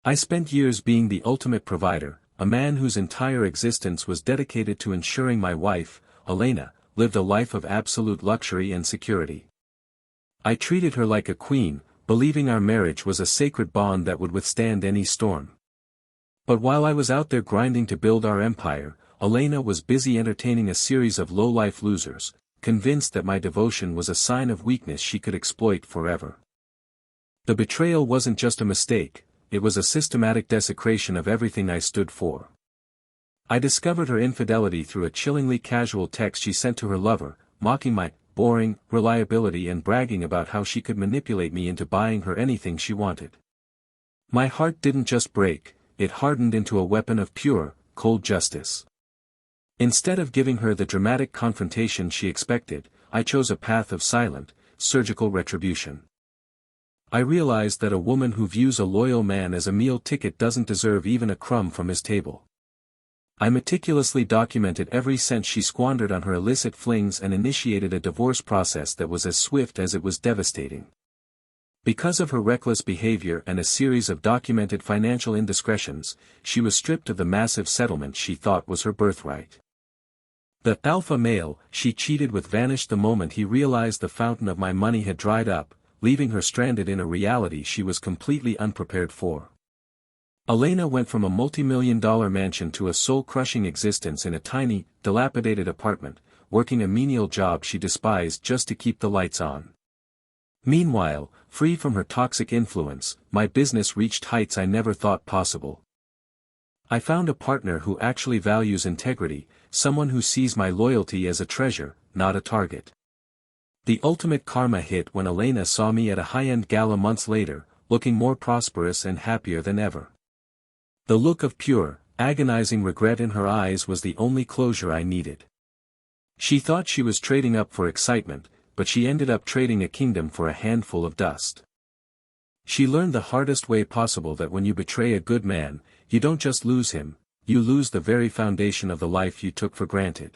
I spent years being the ultimate provider, a man whose entire existence was dedicated to ensuring my wife, Elena, lived a life of absolute luxury and security. I treated her like a queen, believing our marriage was a sacred bond that would withstand any storm. But while I was out there grinding to build our empire, Elena was busy entertaining a series of low-life losers, convinced that my devotion was a sign of weakness she could exploit forever. The betrayal wasn't just a mistake, it was a systematic desecration of everything I stood for. I discovered her infidelity through a chillingly casual text she sent to her lover, mocking my boring reliability and bragging about how she could manipulate me into buying her anything she wanted. My heart didn't just break, it hardened into a weapon of pure, cold justice. Instead of giving her the dramatic confrontation she expected, I chose a path of silent, surgical retribution. I realized that a woman who views a loyal man as a meal ticket doesn't deserve even a crumb from his table. I meticulously documented every cent she squandered on her illicit flings and initiated a divorce process that was as swift as it was devastating. Because of her reckless behavior and a series of documented financial indiscretions, she was stripped of the massive settlement she thought was her birthright. The alpha male she cheated with vanished the moment he realized the fountain of my money had dried up, leaving her stranded in a reality she was completely unprepared for. Elena went from a multi-million-dollar mansion to a soul-crushing existence in a tiny, dilapidated apartment, working a menial job she despised just to keep the lights on. Meanwhile, free from her toxic influence, my business reached heights I never thought possible. I found a partner who actually values integrity, someone who sees my loyalty as a treasure, not a target. The ultimate karma hit when Elena saw me at a high-end gala months later, looking more prosperous and happier than ever. The look of pure, agonizing regret in her eyes was the only closure I needed. She thought she was trading up for excitement, but she ended up trading a kingdom for a handful of dust. She learned the hardest way possible that when you betray a good man, you don't just lose him, you lose the very foundation of the life you took for granted.